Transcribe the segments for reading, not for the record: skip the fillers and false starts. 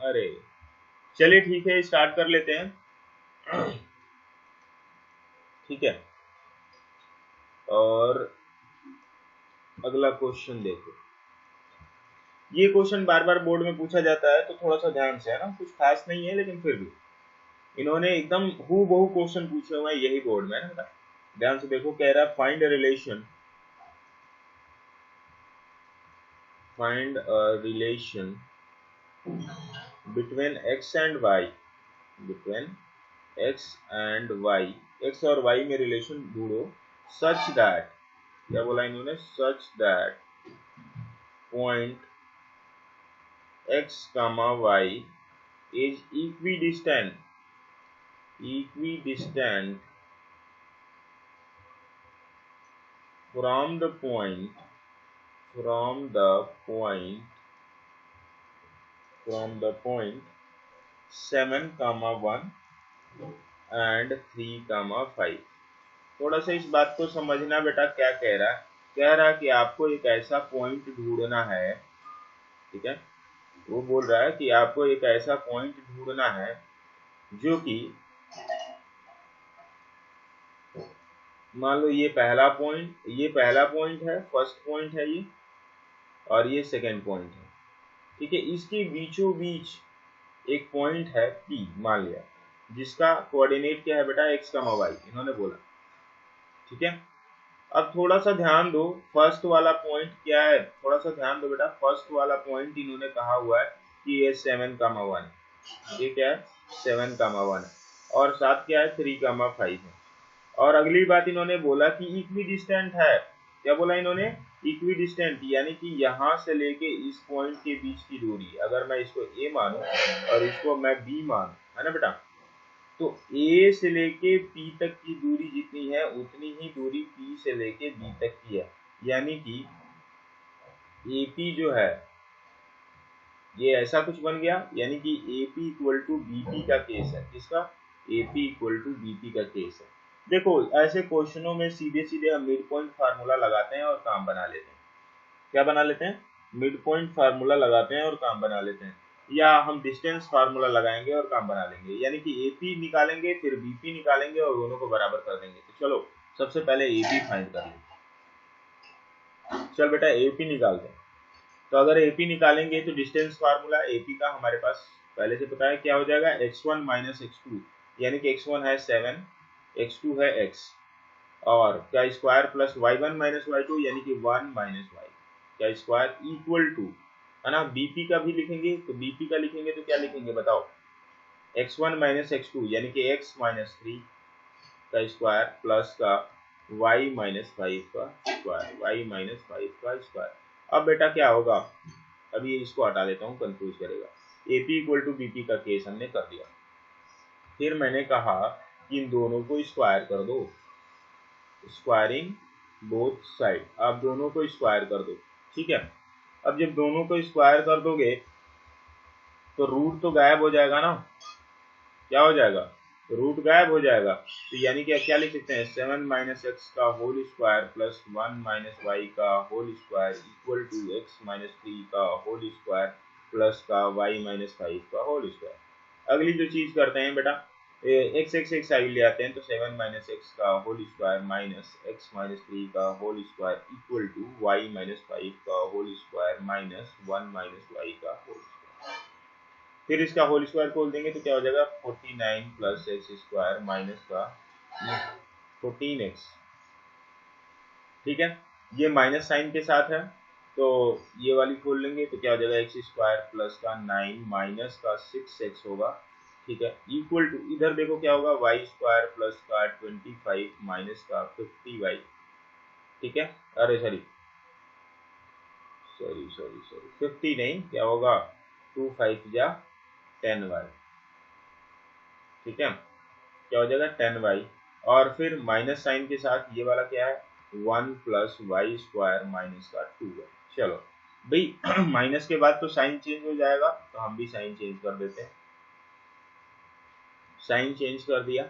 अरे चलिए ठीक है, स्टार्ट कर लेते हैं। ठीक है, और अगला क्वेश्चन देखो। ये क्वेश्चन बार बार बोर्ड में पूछा जाता है, तो थोड़ा सा ध्यान से, है ना, कुछ खास नहीं है लेकिन फिर भी इन्होंने एकदम हू बहु क्वेश्चन पूछे हुए हैं यही बोर्ड में, है ना। ध्यान से देखो, कह रहा है find a relation, find a relation between x and y, between x and y, x और वाई में रिलेशन ढूंढो, सच दैट, क्या बोला इन्होंने, such that point x comma y is equidistant from the point from the point 7 comma 1 and 3 comma 5। थोड़ा सा इस बात को समझना बेटा, क्या कह रहा है, कह रहा है कि आपको एक ऐसा पॉइंट ढूंढना है, ठीक है, वो बोल रहा है कि आपको एक ऐसा पॉइंट ढूंढना है जो कि, मान लो ये पहला पॉइंट है, फर्स्ट पॉइंट है ये, और ये सेकेंड पॉइंट है, ठीक है। इसके बीचों बीच एक पॉइंट है P मान लिया, जिसका कोऑर्डिनेट क्या है बेटा, x, y इन्होंने बोला, ठीक है। अब थोड़ा सा ध्यान दो, फर्स्ट वाला पॉइंट क्या है, थोड़ा सा ध्यान दो बेटा, फर्स्ट वाला पॉइंट इन्होंने कहा हुआ है कि ये 7,1, ये क्या है 7,1 है, और साथ क्या है 3,5 है। और अगली बात इन्होंने बोला कि इक्विडिस्टेंट है, क्या बोला इन्होंने, इक्विडिस्टेंट, यानी कि यहाँ से लेके इस पॉइंट के बीच की दूरी, अगर मैं इसको a मानूं और इसको मैं b मानूं, है ना बेटा, तो a से लेके p तक की दूरी जितनी है उतनी ही दूरी p से लेके b तक की है, यानी कि AP जो है ये ऐसा कुछ बन गया, यानी कि AP इक्वल टू BP का केस है, किसका, AP इक्वल टू BP का केस है। देखो ऐसे क्वेश्चनों में सीधे सीधे हम मिड पॉइंट फार्मूला लगाते हैं और काम बना लेते हैं। क्या बना लेते हैं, मिड पॉइंट फार्मूला लगाते हैं और काम बना लेते हैं, या हम डिस्टेंस फार्मूला लगाएंगे और काम बना लेंगे, यानी कि AP निकालेंगे फिर BP निकालेंगे और दोनों को बराबर कर देंगे। तो चलो सबसे पहले AP फाइंड कर लेते, चल बेटा AP निकालते हैं। तो अगर AP निकालेंगे तो डिस्टेंस फार्मूला AP का हमारे पास पहले से पता है, क्या हो जाएगा, x1 माइनस x2, यानी कि x1 है 7, x2 है x, और क्या square plus y1 minus y2, यानी कि 1 माइनस y क्या स्क्वायर इक्वल टू, है ना। BP का भी लिखेंगे, तो BP का लिखेंगे तो क्या लिखेंगे बताओ, x1 माइनस x2 यानी कि x माइनस 3 का स्क्वायर प्लस का y माइनस 5 का स्क्वायर, y माइनस 5 का स्क्वायर। अब बेटा क्या होगा, अभी इसको हटा देता हूँ, कंफ्यूज करेगा। AP इक्वल टू BP का केस हमने कर दिया, फिर मैंने कहा कि इन दोनों को स्क्वायर कर दो, स्क्वायरिंग बोथ साइड, आप दोनों को स्क्वायर कर दो, ठीक है। अब जब दोनों को स्क्वायर कर दोगे तो रूट तो गायब हो जाएगा ना, क्या हो जाएगा, रूट गायब हो जाएगा, तो यानी कि क्या लिख सकते हैं, 7 माइनस एक्स का whole square plus 1 minus y का whole square equal to x minus 3 का होल स्क्वायर प्लस का y माइनस 5 का होल स्क्वायर। अगली जो चीज करते हैं बेटा, x साइड ले आते हैं, तो 7 माइनस एक्स का whole square minus x minus 3 का whole square equal to y minus 5 का whole square minus 1 minus y का होल स्क्वायर। फिर इसका होल स्क्वायर खोल देंगे तो क्या हो जाएगा, 49 प्लस एक्स स्क्वायर माइनस का 14x, ठीक है। ये माइनस साइन के साथ है, तो ये वाली खोल लेंगे तो क्या हो जाएगा, एक्स स्क्वायर प्लस का 9 माइनस का 6x होगा, ठीक है, इक्वल टू, इधर देखो क्या होगा, वाई स्क्वायर प्लस का 25 माइनस का 50y, ठीक है। अरे सॉरी 50 नहीं, क्या होगा, 2 5 जा 10y, ठीक है, क्या हो जाएगा 10y, और फिर माइनस साइन के साथ ये वाला क्या है, 1 प्लस वाई स्क्वायर माइनस का 2y। चलो भाई माइनस के बाद तो साइन चेंज हो जाएगा, तो हम भी साइन चेंज कर देते हैं, साइन चेंज कर दिया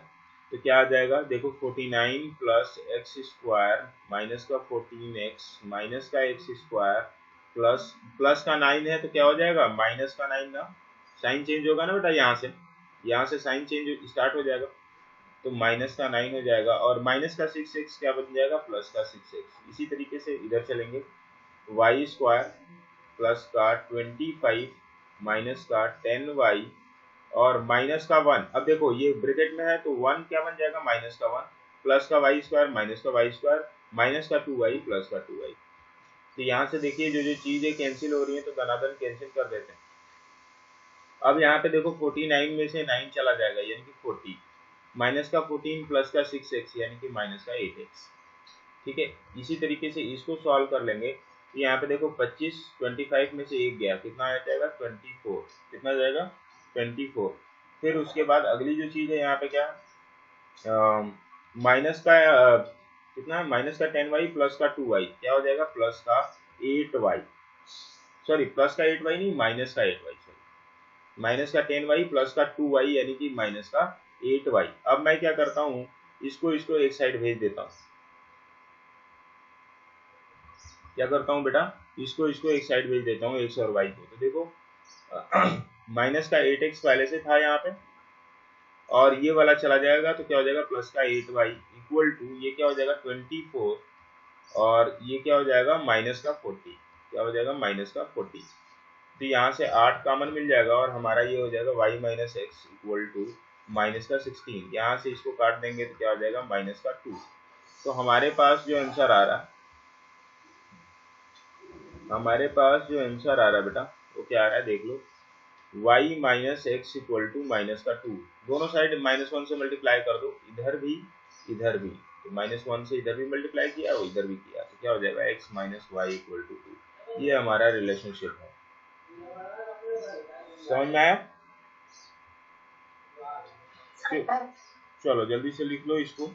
तो क्या आ जाएगा, देखो 49 प्लस एक्स स्क्वायर माइनस का 14x माइनस का एक्स स्क्वायर प्लस का 9 है, तो क्या हो जाएगा, माइनस का 9 ना, साइन चेंज होगा ना बेटा, यहाँ से साइन चेंज स्टार्ट हो जाएगा, तो माइनस का 9 हो जाएगा और माइनस का 6x क्या बन जाएगा, प्लस का 6x। इसी तरीके से इधर चलेंगे, वाई स्क्वायर प्लस का 25 माइनस का 10y और माइनस का 1। अब देखो ये ब्रैकेट में है तो 1 क्या बन जाएगा, माइनस का 1 प्लस का वाई स्क्वायर माइनस का वाई स्क्वायर माइनस का 2y प्लस का 2y। तो यहाँ से देखिए जो जो चीजें कैंसिल हो रही है तो धनाधन कैंसिल कर देते हैं। अब यहाँ पे देखो 49 में से 9 चला जाएगा यानी कि 40, माइनस का 14 प्लस का 6x यानी कि माइनस का 8x। ठीक है, इसी तरीके से इसको सॉल्व कर लेंगे। तो यहाँ पे देखो 25 में से एक गया, कितना आ जाएगा 24, कितना जाएगा 24। फिर उसके बाद अगली जो चीज है यहाँ पे क्या, माइनस का कितना, माइनस का 10y प्लस का 2y क्या हो जाएगा, प्लस का 8y, सॉरी प्लस का 8y नहीं, माइनस का 8y, सॉरी माइनस का 10y प्लस का 2y यानी कि माइनस का 8y। अब मैं क्या करता हूँ, इसको एक साइड भेज देता हूँ। क्या करता हूँ बेटा, इसको एक साइड भेज देता हूँ x और y को। तो देखो माइनस का 8x पहले से था यहाँ पे और ये वाला चला जाएगा तो क्या हो जाएगा, प्लस का 8y इक्वल टू ये क्या हो जाएगा 24 और ये क्या हो जाएगा माइनस का 40, क्या हो जाएगा माइनस का 40। तो यहाँ से 8 कॉमन मिल जाएगा और हमारा ये हो जाएगा y minus x equal to minus का 16। यहाँ से इसको काट देंगे तो क्या हो जाएगा माइनस का 2। तो हमारे पास जो आंसर आ रहा है बेटा वो क्या आ रहा है देख लो, y minus x equal to minus का 2। दोनों साइड -1 से मल्टीप्लाई कर दो, इधर भी इधर भी, तो -1 से इधर भी मल्टीप्लाई किया और इधर भी किया, तो क्या हो जाएगा x minus y equal to 2। ये हमारा रिलेशनशिप है, समझ में आया। चलो जल्दी से लिख लो इसको।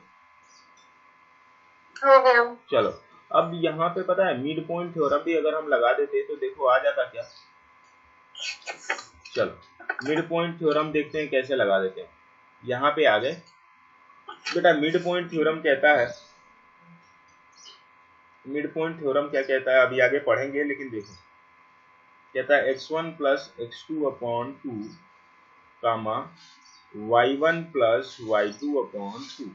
चलो अब यहाँ पे पता है मिड पॉइंट थ्योरम भी अगर हम लगा देते तो देखो आ जाता क्या। चलो मिड पॉइंट थ्योरम देखते हैं कैसे लगा देते हैं। यहाँ पे आ गए बेटा, मिड पॉइंट थ्योरम कहता है, मिड पॉइंट थ्योरम क्या कहता है अभी आगे पढ़ेंगे, लेकिन देखो कहता है x1 प्लस x2 अपॉन 2 कामा y1 प्लस y2 अपॉन 2,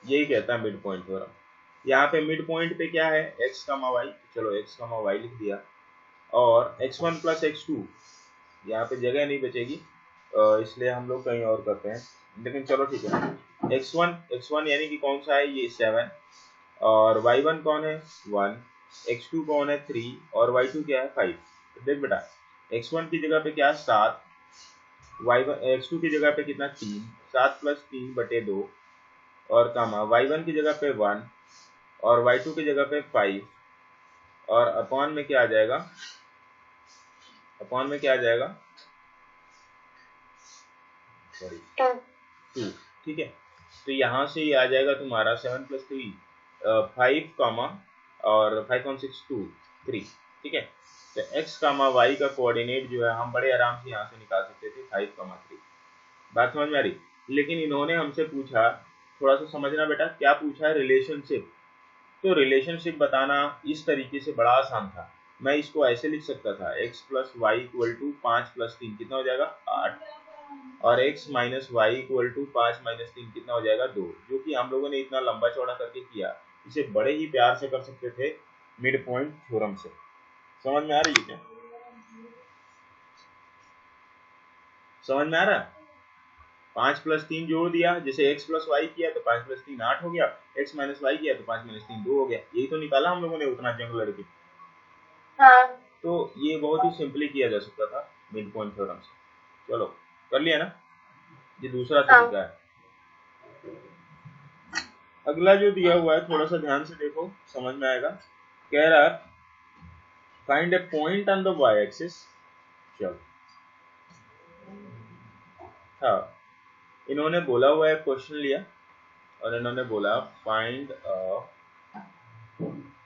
यही कहता है मिड पॉइंट थ्योरम। यहाँ पे मिड पॉइंट पे क्या है x कामा y, चलो x कामा y लिख दिया और x1 प्लस x2, यहाँ पे जगह नहीं बचेगी इसलिए हम लोग कहीं और करते हैं, लेकिन चलो ठीक है। x1 यानी कि कौन सा है ये 7 और y1 कौन है 1, x2 कौन है 3 और y2 क्या है 5। तो देख बेटा x1 की जगह पे क्या 7, x2 की जगह पे कितना 3, 7 प्लस 3 बटे 2 और कामा y1 की जगह पे 1 और y2 की जगह पे 5 और अपॉन में क्या आ जाएगा, अपॉन में क्या आ जाएगा सॉरी 2। ठीक है, तो यहाँ से ये आ जाएगा तुम्हारा 7 प्लस 3 5 कामा और 5 on 6 2 3। ठीक है, तो x कामा y का कोऑर्डिनेट जो है हम बड़े आराम से यहाँ से निकाल सकते थे 5 कामा 3। बात समझ में आ रही, लेकिन इन्होंने हमसे पूछा, थोड़ा सा समझना बेटा क्या पूछा है, रिलेशनशिप। तो रिलेशनशिप बताना इस तरीके से बड़ा आसान था, मैं इसको ऐसे लिख सकता था x plus y equal to 5 plus 3 कितना हो जाएगा 8 और x minus y equal to 5 minus 3 कितना हो जाएगा 2, जो कि हम लोगों ने इतना लंबा चौड़ा करके किया, इसे बड़े ही प्यार से कर सकते थे मिड पॉइंट थ्योरम से। समझ में आ रही है क्या, समझ में आ रहा है। 5 प्लस 3 जोड़ दिया, जैसे x प्लस वाई किया तो 5 प्लस 3 8 हो गया, x माइनस वाई किया तो 5 माइनस 3 2 हो गया, यही तो निकाला हम लोगों ने उतना जंग लड़के। हाँ। तो ये बहुत ही सिंपली किया जा सकता था मिड पॉइंट थ्योरम से। चलो कर लिया ना, ये दूसरा तरीका है। अगला जो दिया हुआ है थोड़ा सा ध्यान से देखो समझ में आएगा, कह रहा find a point on the y axis. चलो हाँ, इन्होंने बोला हुआ है क्वेश्चन लिया और इन्होंने बोला find a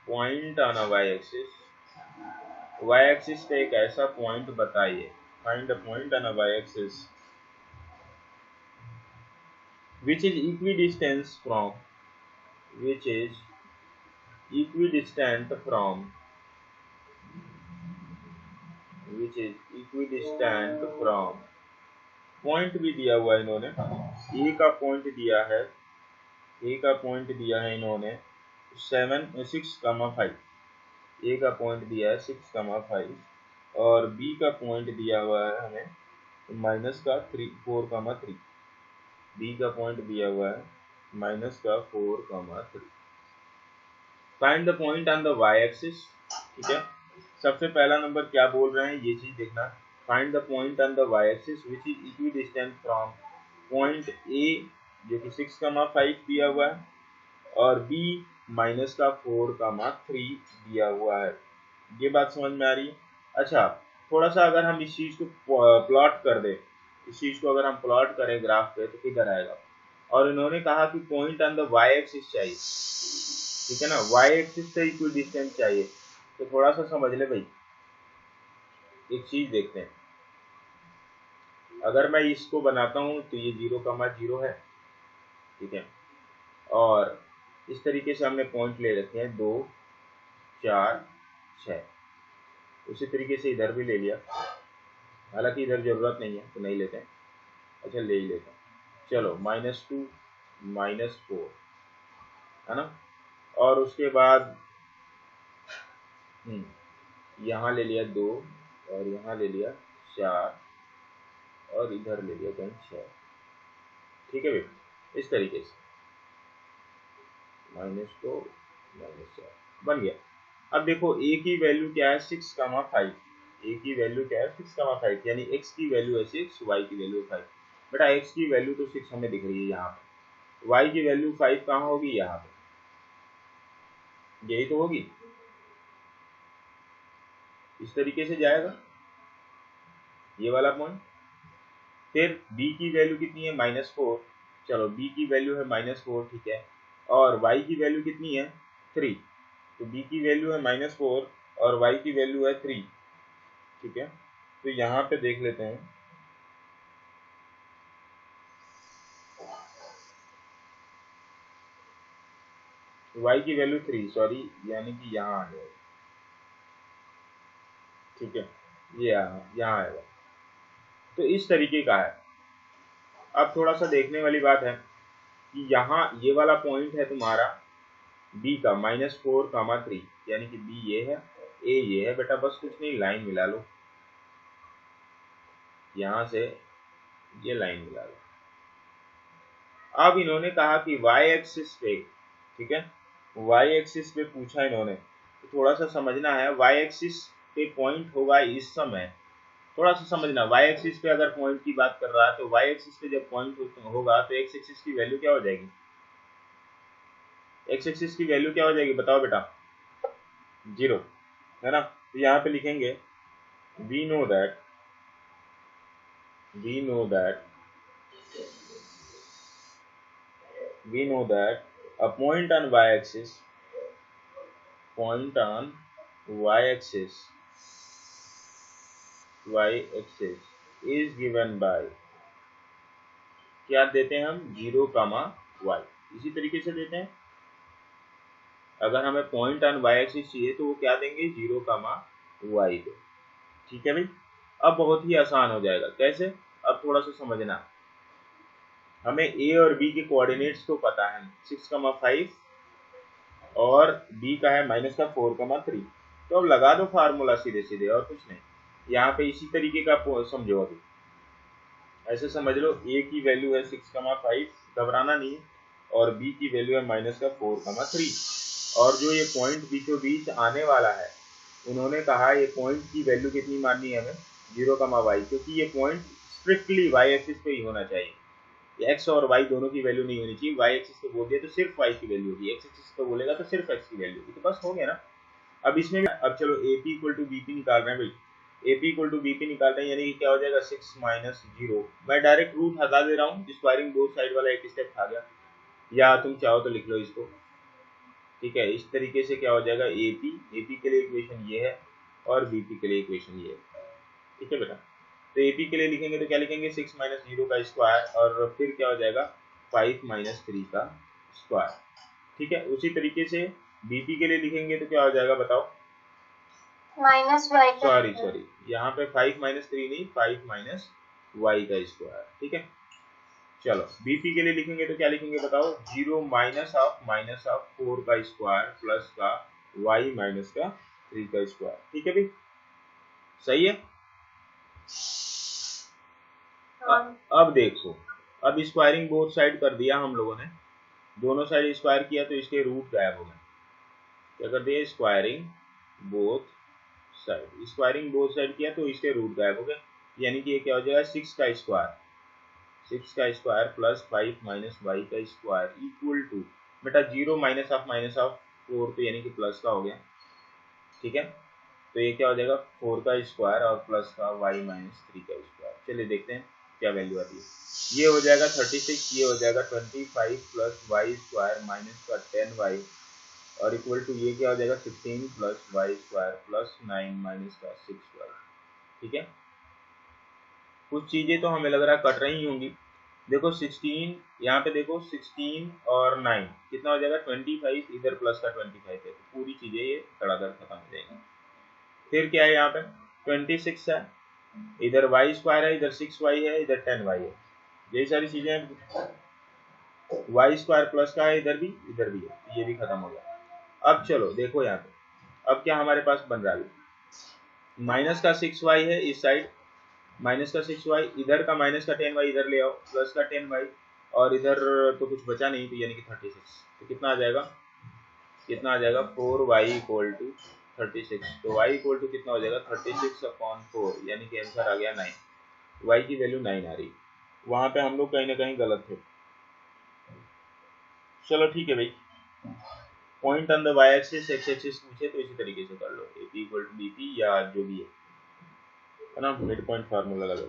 point on a y axis, y axis पे एक ऐसा पॉइंट बताइए, find a point on a y axis which is equidistant from which is equidistant from, point भी दिया हुआ है इन्होंने, ए का पॉइंट दिया है, ए का पॉइंट दिया है इन्होंने 6,5, ए का पॉइंट दिया है 6,5 और बी का पॉइंट दिया हुआ है हमें माइनस का 4,3, बी का पॉइंट दिया हुआ है माइनस का 4,3। Find the point on the y axis, ठीक है। सबसे पहला नंबर क्या बोल रहे हैं ये चीज देखना, find the point on the y axis which is equidistant from point A जो कि 6,5 दिया हुआ है और बी माइनस का 4,3 दिया हुआ है। ये बात समझ में आ रही है। अच्छा, थोड़ा सा अगर हम इस चीज को प्लॉट कर दे, इस चीज को अगर हम प्लॉट करें ग्राफ पे तो किधर आएगा, और इन्होंने कहा कि point on the y axis चाहिए, ठीक है ना, वाई एक्सिस से इक्विडिस्टेंट चाहिए, तो थोड़ा सा समझ ले भाई, एक चीज देखते हैं। अगर मैं इसको बनाता हूं तो ये 0,0 है, ठीक है, और इस तरीके से हमने पॉइंट ले रखे हैं 2, 4, 6, उसी तरीके से इधर भी ले लिया, हालांकि इधर जरूरत नहीं है तो नहीं लेते हैं, अच्छा ले ही लेते हैं, चलो -2, -4 है ना, और उसके बाद यहाँ ले लिया 2 और यहाँ ले लिया 4 और इधर ले लिया कहीं 6, ठीक है भाई, इस तरीके से -2 -4 बन गया। अब देखो ए की वैल्यू क्या है 6,5, ए की वैल्यू क्या है 6,5, यानी x की वैल्यू है 6, y की वैल्यू है 5। बेटा x की वैल्यू तो 6 हमें दिख रही है यहाँ पे, y की वैल्यू 5 कहाँ होगी, यहाँ पे, यही तो होगी, इस तरीके से जाएगा ये वाला पॉइंट। फिर b की वैल्यू कितनी है -4, चलो b की वैल्यू है -4, ठीक है, और y की वैल्यू कितनी है 3, तो b की वैल्यू है -4 और y की वैल्यू है 3, ठीक है। तो यहाँ पे देख लेते हैं, y की वैल्यू 3, सॉरी यानी कि यहाँ आ जाएगा, ठीक है, ये यहाँ आएगा, तो इस तरीके का है। अब थोड़ा सा देखने वाली बात है कि यहाँ ये वाला पॉइंट है तुम्हारा b का -4,3, यानी कि b ये है, a ये है, बेटा बस कुछ नहीं, लाइन मिला लो, यहाँ से ये लाइन मिला लो। अब इन्होंने कहा कि y एक्सिस पे, ठीक है, y एक्सिस पे पूछा इन्होंने, तो थोड़ा सा समझना है, y एक्सिस पे पॉइंट होगा इस समय, थोड़ा सा समझना, y एक्सिस पे अगर पॉइंट की बात कर रहा है तो y एक्सिस पे जब पॉइंट होगा तो x एक्सिस की वैल्यू क्या हो जाएगी, x एक्सिस की वैल्यू क्या हो जाएगी बताओ बेटा, 0 है ना। तो यहाँ पे लिखेंगे we know that a point on y axis is given by, क्या देते हैं हम 0, y, इसी तरीके से देते हैं। अगर हमें पॉइंट ऑन y एक्सिस चाहिए तो वो क्या देंगे 0, y दो, ठीक है भाई। अब बहुत ही आसान हो जाएगा, कैसे, अब थोड़ा सा समझना, हमें a और b के कोऑर्डिनेट्स तो पता है 6,5 और b का है -4,3, तो अब लगा दो फार्मूला सीधे सीधे और कुछ नहीं, यहाँ पे इसी तरीके का समझो, अभी ऐसे समझ लो, a की वैल्यू है 6,5, घबराना नहीं है, और b की वैल्यू है -4,3, और जो ये पॉइंट बीचों बीच आने वाला है, उन्होंने कहा ये पॉइंट की वैल्यू कितनी माननी है हमें 0, y, क्योंकि ये पॉइंट स्ट्रिक्टली y एक्सिस पे ही होना चाहिए, x और y दोनों की वैल्यू नहीं होनी चाहिए, y एक्सिस पे बोल दिया तो सिर्फ y की वैल्यू होगी, x एक्सिस पे बोलेगा तो सिर्फ x की वैल्यू होगी, तो बस हो गया ना। अब इसमें अब चलो AP = BP निकाल रहे हैं भाई, AP = BP निकाल रहे हैं, यानी कि क्या हो जाएगा 6 - 0, मैं डायरेक्ट रूट हटा दे रहा हूँ, स्क्वायरिंग बोथ साइड वाला एक स्टेप खा गया, या तुम चाहो तो लिख लो इसको, ठीक है। इस तरीके से क्या हो जाएगा AP के लिए इक्वेशन ये है और BP के लिए इक्वेशन ये है, ठीक है बेटा। तो AP के लिए लिखेंगे तो क्या लिखेंगे 6 - 0 का स्क्वायर और फिर क्या हो जाएगा 5 - 3 का स्क्वायर, ठीक है। उसी तरीके से BP के लिए लिखेंगे तो क्या हो जाएगा बताओ, माइनस वाई, सॉरी यहाँ पे 5 माइनस 3 नहीं, 5 माइनस वाई का स्क्वायर। ठीक है, चलो बीपी के लिए लिखेंगे तो क्या लिखेंगे बताओ, 0 माइनस ऑफ 4 का स्क्वायर प्लस का y माइनस का 3 का स्क्वायर। ठीक है भाई, सही है। अब देखो, अब स्क्वायरिंग बोथ साइड कर दिया हम लोगों ने, दोनों साइड स्क्वायर किया तो इसके रूट गायब हो गए। क्या कर दिया, squaring both side, squaring both side किया तो इसके रूट गायब हो गए, यानी कि ये क्या हो जाएगा, 6 का स्क्वायर, 6 का स्क्वायर प्लस 5 माइनस वाई का स्क्वायर इक्वल टू, बेटा 0 माइनस ऑफ 4 तो यानी कि प्लस का हो गया। ठीक है, तो ये क्या हो जाएगा, 4 का स्क्वायर और प्लस का y माइनस 3 का स्क्वायर। चलिए देखते हैं क्या वैल्यू आती है। ये हो जाएगा 36, ये हो जाएगा 25 प्लस वाई स्क्वायर माइनस का 10y और इक्वल टू ये क्या हो जाएगा, 16 plus y square plus 9 minus का 6y। ठीक है, कुछ चीजें तो हमें लग रहा है कट रही होंगी। देखो 16, यहाँ पे देखो 16 और 9 कितना हो जाएगा, 25, इधर प्लस का 25 है, तो पूरी चीजें ये धड़ाधड़ खत्म हो जाएंगी। फिर क्या है, यहाँ पे 26 है, इधर वाई स्क्वायर है, इधर 6y है, इधर 10y है, यही सारी चीजें हैं। वाई स्क्वायर प्लस का है, इधर भी है, ये भी खत्म हो गया। अब चलो देखो यहाँ पे, अब क्या हमारे पास बन रहा है, माइनस का 6y है इस साइड, माइनस का 6y, इधर का माइनस का 10y इधर ले आओ, प्लस का 10y और इधर तो कुछ बचा नहीं, तो यानी कि 36, तो कितना आ जाएगा, 4y इक्वल टू 36, तो y इक्वल टू कितना हो जाएगा, 36/4, यानी कि आंसर आ गया 9, y की वैल्यू 9 आ रही। वहां पे हम लोग कहीं ना कहीं गलत थे। चलो ठीक है भाई, point on the y axis x axis पूछे तो इसी तरीके से कर लो, AP इक्वल टू BP या जो भी है ना, मिड पॉइंट फार्मूला लगा।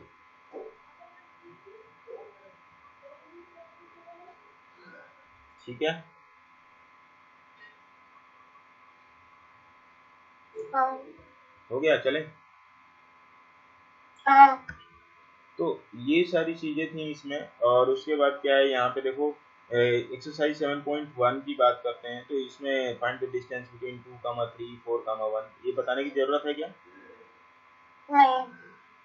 ठीक है, हो गया, चले। तो ये सारी चीजें थी इसमें, और उसके बाद क्या है, यहाँ पे देखो एक्सरसाइज 7.1 की बात करते हैं, तो इसमें फाइंड द डिस्टेंस बिटवीन 2, 3, 4, 1 ये बताने की जरूरत है क्या? नहीं।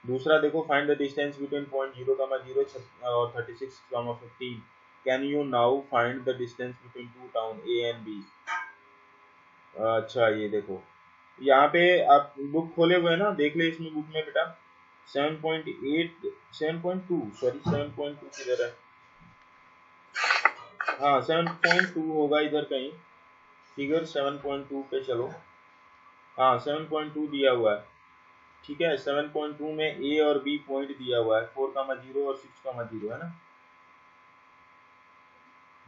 दूसरा देखो, find the distance between point 0, 0 और 36, 15, can you now find the distance between 2 town A and B। अच्छा ये देखो, यहाँ पे आप बुक खोले हुए हैं ना, देख ले इसमें बुक में बेटा 7.8 7.2 सॉरी 7.2 किधर है, हाँ 7.2 होगा इधर कहीं, फिगर 7.2 पे चलो, हाँ 7.2 दिया हुआ है। ठीक है, 7.2 में A और B पॉइंट दिया हुआ है, 4,0 और 6,0 है ना,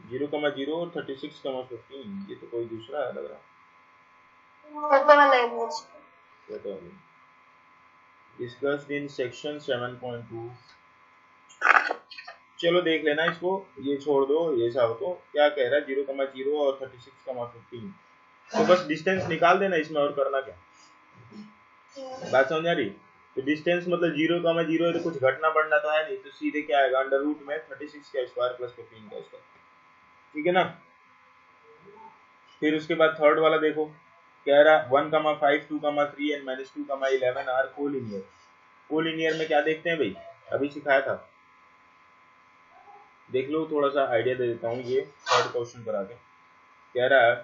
0,0 और 36,15, ये तो कोई दूसरा है लग रहा, डिस्कस्ड इन सेक्शन 7.2। चलो देख लेना इसको, ये छोड़ दो, ये सब तो क्या कह रहा है, 0,0 और 36,15, तो बस डिस्टेंस निकाल देना इसमें, और करना क्या, बात समझ आ रही। तो डिस्टेंस मतलब 0,0 है, तो कुछ घटना बढ़ना तो है नहीं, तो सीधे क्या आएगा, अंडर रूट में 36 का स्क्वायर प्लस 15 का स्क्वायर। ठीक है ना, फिर उसके बाद थर्ड वाला देखो, कह रहा 1,5, 2,3 एंड -2,11 आर कोलिनियर। कोलिनियर में क्या देखते हैं भाई, अभी सिखाया था, देख लो, थोड़ा सा आइडिया दे देता हूँ, ये थर्ड क्वेश्चन करा के कह रहा है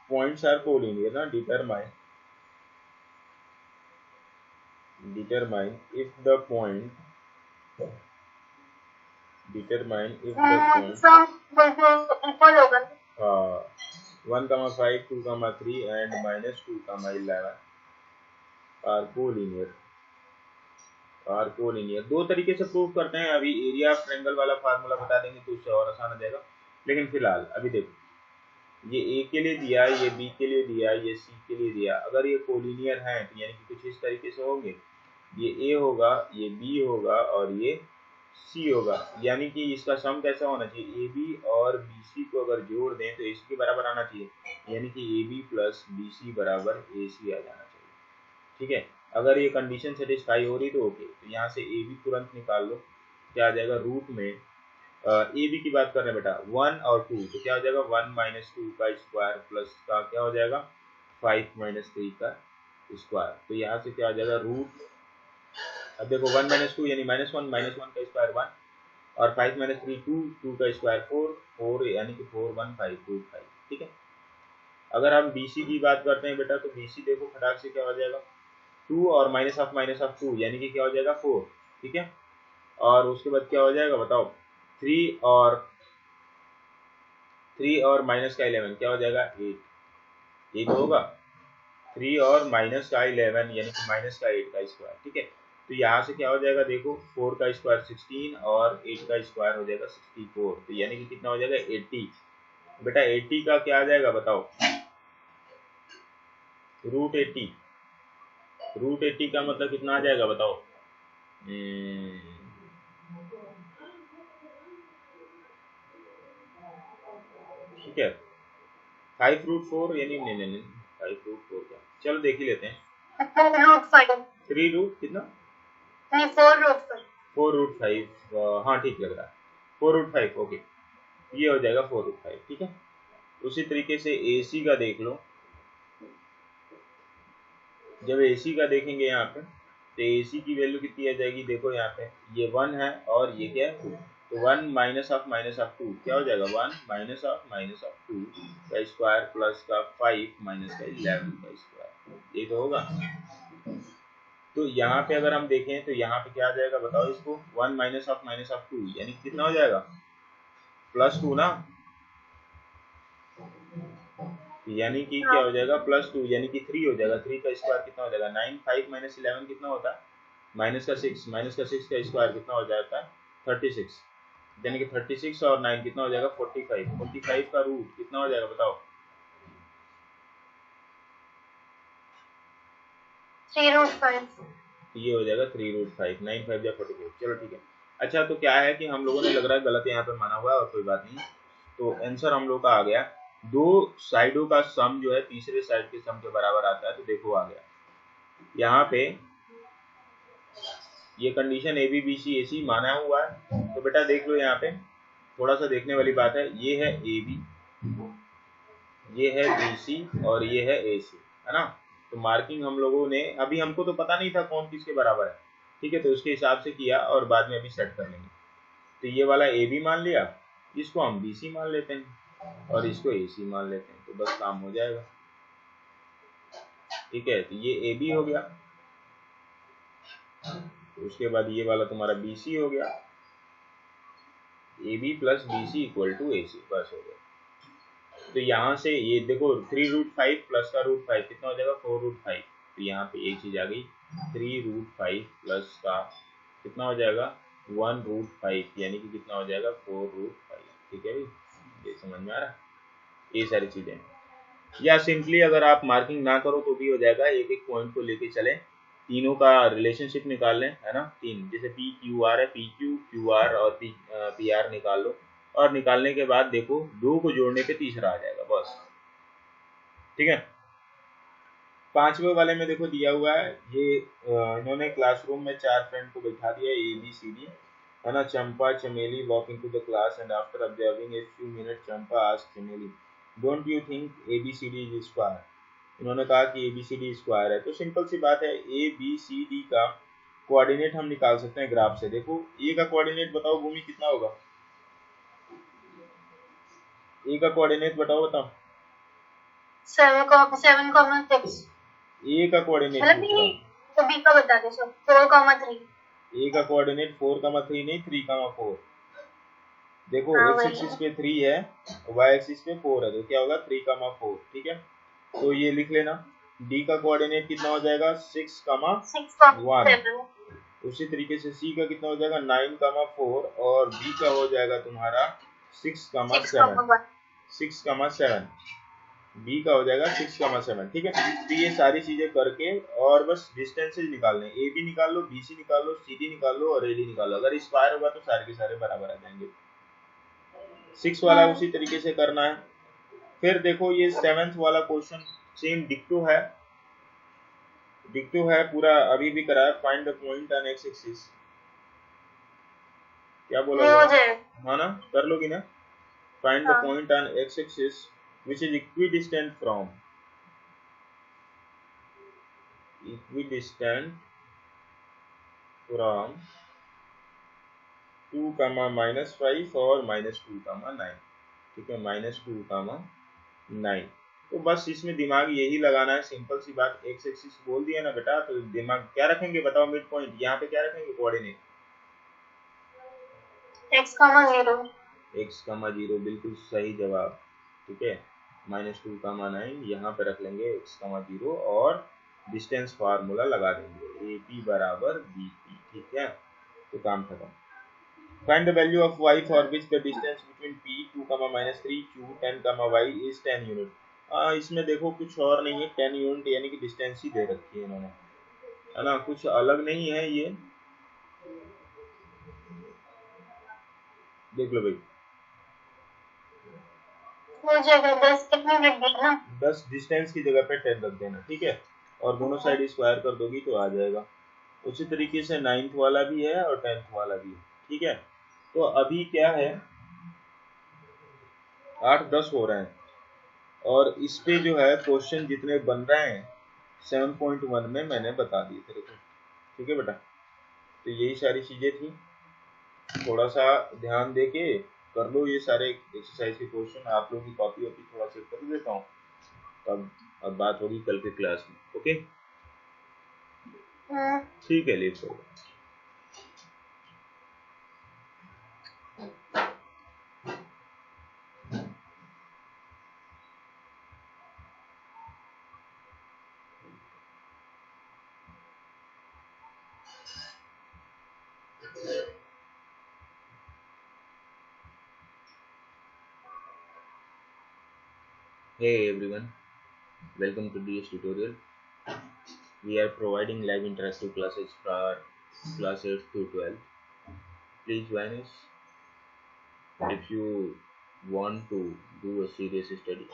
पॉइंट्स आर कोलिनियर ना, determine if the point 1,5, 2,3 and -2,11 are collinear. दो तरीके से प्रूव करते हैं, अभी एरिया ऑफ ट्रायंगल वाला फार्मूला बता देंगे तो उससे और आसान हो जाएगा, लेकिन फिलहाल अभी देखो, ये A के लिए दिया, ये B के लिए दिया, ये C के लिए दिया, अगर ये कोलिनियर है तो यानी कि कुछ इस तरीके से होंगे, ये A होगा, ये B होगा और ये C होगा, यानी कि इसका सम कैसा होना चाहिए, AB और BC को अगर जोड़ दें तो इसके बराबर आना चाहिए, यानी कि AB प्लस BC बराबर AC आ जाना चाहिए। ठीक है, अगर ये कंडीशन सेटिस्फाई हो रही तो ओके, तो यहाँ से AB तुरंत निकाल लो, क्या आ जाएगा, रूट में AB की बात कर रहे हैं बेटा 1 और 2, तो क्या हो जाएगा 1 - 2 का स्क्वायर प्लस का क्या हो जाएगा 5 - 3 का स्क्वायर। तो यहाँ से क्या आ जाएगा रूट, अब देखो 1 माइनस 2 यानी -1 -1 का स्क्वायर 1 और 5 माइनस 3 2, 2 का स्क्वायर 4, 4 यानी कि 4 1 5 2 5। ठीक है, अगर हम BC की बात करते हैं बेटा तो BC देखो फटाक से क्या हो जाएगा 2 और माइनस ऑफ 2 यानी कि क्या हो जाएगा 4। ठीक है, और उसके बाद क्या हो जाएगा बताओ 3 और माइनस का 11 क्या हो जाएगा 8। ये तो होगा 3 और माइनस का 11 यानी कि माइनस का 8 का स्क्वायर। ठीक है, तो यहाँ से क्या हो जाएगा देखो 4 का स्क्वायर 16 और 8 का स्क्वायर हो जाएगा 64। तो यानी कि कितना हो जाएगा 80। बेटा 80 का क्या आ जाएगा बताओ रूट 80। रूट 80 का मतलब कितना आ जाएगा बताओ। ठीक है 5 रूट 4 यानी नहीं 5 रूट 4 क्या, चलो देख ही लेते हैं। 4 रूट 5 3 रूट कितना नहीं 4 रूट 5 4 रूट 5 हाँ ठीक लग रहा है 4 रूट 5 ओके, ये हो जाएगा 4 रूट 5। ठीक है, उसी तरीके से AC का देख लो, जब AC का देखेंगे यहाँ पे तो AC की वैल्यू कितनी आ जाएगी देखो यहाँ पे ये 1 है और ये क्या है 2। तो 1 माइनस ऑफ 2 क्या हो जाएगा 1 माइनस ऑफ 2 का स्क्वायर प्लस का 5 माइनस का 11 का स्क्वायर, ये तो होगा। तो यहाँ पे अगर हम देखें तो यहाँ पे क्या आ जाएगा बताओ इसको 1 माइनस ऑफ 2 यानी कितना हो जाएगा +2 ना, यानी कि क्या हो जाएगा +2 यानी कि 3 हो जाएगा। 3 का स्क्वायर कितना हो जाएगा 9, 5 माइनस 11 कितना होता है माइनस का 6 का स्क्वायर कितना हो जाता है 36 यानी कि 36 और 9 कितना हो जाएगा 45। 45 का रूट कितना हो जाएगा बताओ 3 रूट 5 ये हो जाएगा 3 रूट 5 9 5 या 44। चलो ठीक है, अच्छा तो क्या है कि हम लोगों ने लग रहा है गलत यहाँ पे माना हुआ है और कोई बात नहीं। तो आंसर हम लोग का आ गया, दो साइडों का सम जो है तीसरे साइड के सम के बराबर आता है। तो देखो आ गया यहाँ पे ये कंडीशन ABBCAC माना हुआ है। तो बेटा देख लो यहाँ पे थोड़ा सा देखने वाली बात है, ये है AB, ये है BC और ये है AC, है ना। तो मार्किंग हम लोगों ने अभी हमको तो पता नहीं था कौन किसके बराबर है, ठीक है, तो उसके हिसाब से किया और बाद में अभी सेट कर लेंगे। तो ये वाला AB मान लिया, इसको हम BC मान लेते हैं और इसको AC मान लेते हैं, तो बस काम हो जाएगा। ठीक है, तो ये AB हो गया, तो उसके बाद ये वाला तुम्हारा BC हो गया, AB plus BC equal to AC, बस हो गया। तो यहाँ से ये देखो 3 रूट 5 प्लस का रूट 5 कितना हो जाएगा 4 रूट 5। तो यहाँ पे एक चीज आ गई 3 रूट 5 प्लस का कितना हो जाएगा 1 रूट 5 यानी कि कितना हो जाएगा 4 रूट 5। ठीक है भाई, ये समझ में आ रहा है, ये सारी चीजें। या सिंपली अगर आप मार्किंग ना करो तो भी हो जाएगा, एक एक पॉइंट को लेके चले, तीनों का रिलेशनशिप निकाल लें, है ना। तीन जैसे PQR है, PQ QR और PR निकाल लो, और निकालने के बाद देखो दो को जोड़ने पे तीसरा आ जाएगा बस। ठीक है, पांचवे वाले में देखो दिया हुआ है ये इन्होंने क्लासरूम में 4 फ्रेंड को बैठा दिया ABCD, है ना। Champa Chameli walk into the class and after observing a few minute Champa asked Chameli don't you think ABCD is square. इन्होंने कहा कि ABCD स्क्वायर है। तो सिंपल सी बात है, ABCD का कोऑर्डिनेट हम निकाल सकते हैं ग्राफ से। देखो ए का कोऑर्डिनेट बताओ भूमि कितना होगा, ए का कोऑर्डिनेट बताओ 7,6 ए का कोऑर्डिनेट तो बी का बता दो सर 4,3 ए का कोऑर्डिनेट 4,3 नहीं 3,4। देखो x एक्सिस पे 3 है, y एक्सिस पे 4 है, तो क्या होगा 3,4। ठीक है, तो ये लिख लेना। d का कोऑर्डिनेट कितना हो जाएगा 6,1। उसी तरीके से c का कितना हो जाएगा 9,4 और b का हो जाएगा तुम्हारा 6,7। b का हो जाएगा 6,7। ठीक है, तो ये सारी चीजें करके और बस डिस्टेंसेज निकालने, ए बी निकाल लो, BC निकाल लो, CD निकाल लो और AD निकाल लो। अगर स्क्वायर होगा तो सारे के सारे बराबर आ जाएंगे। 6 वाला उसी तरीके से करना है। फिर देखो ये 7th वाला क्वेश्चन सेम डिक्टो है पूरा, अभी भी करा है। Find the point on x axis, क्या बोला हाँ ना, कर लोगी ना। Find the point on x axis which is equidistant from, equidistant from 2, -5 और -2, 9। ठीक है, -2, 9। तो बस इसमें दिमाग यही लगाना है, सिंपल सी बात। एक्स एक्सिस बोल दिया ना बेटा, तो दिमाग क्या रखेंगे बताओ? मिड पॉइंट यहाँ पे क्या रखेंगे कोऑर्डिनेट? x, 0। x, 0 बिल्कुल सही जवाब। ठीक है, -2, 9 यहाँ पे रख लेंगे x, 0 और डिस्टेंस फार्मूला लगा देंगे AP बराबर BP। ठीक है, तो काम खत्म। Find the value of y for which the distance between P 2, -3 Q 10, y is 10 unit. इसमें देखो कुछ और नहीं है, 10 यूनिट यानी कि डिस्टेंस ही दे रखी है इन्होंने, है ना, कुछ अलग नहीं है ये। देख लो भाई, वो जगह 10 कितने रख देना? 10 डिस्टेंस की जगह पे 10 रख देना। ठीक है, और दोनों साइड स्क्वायर कर दोगी तो आ जाएगा। उसी तरीके से 9th वाला भी है और 10th वाला भी है। ठीक है, तो अभी क्या है, 8, 10 हो रहे हैं और इस पे जो है क्वेश्चन जितने बन रहे हैं 7.1 में मैंने बता दिए तेरे को। ठीक है बेटा, तो यही सारी चीजें थी, थोड़ा सा ध्यान दे के कर लो ये सारे एक्सरसाइज के क्वेश्चन। आप लोगों की कॉपी वॉपी थोड़ा चेक कर देता हूँ, तब अब बात होगी कल के क्लास में। ओके, ठीक है, let's go. Hey everyone, welcome to DS tutorial. We are providing live interactive classes for class 8 to 12. Please join us if you want to do a serious study.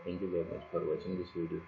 Thank you very much for watching this video.